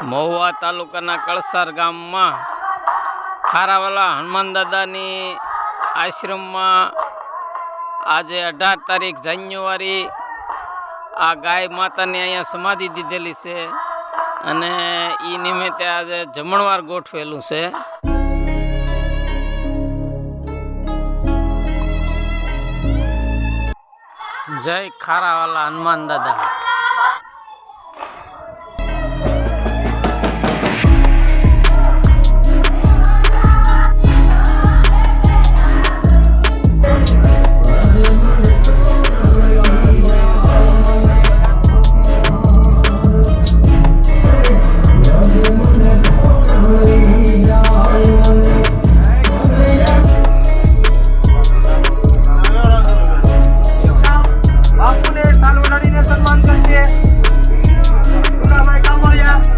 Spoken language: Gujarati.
મહુવા તાલુકાના કળસાર ગામમાં ખારાવાલા હનુમાન દાદાની આશ્રમમાં આજે 18 તારીખ જાન્યુઆરી આ ગાય માતાની અહીંયા સમાધિ દીધેલી છે અને એ નિમિત્તે આજે જમણવાર ગોઠવેલું છે। જય ખારાવાલા હનુમાન દાદા।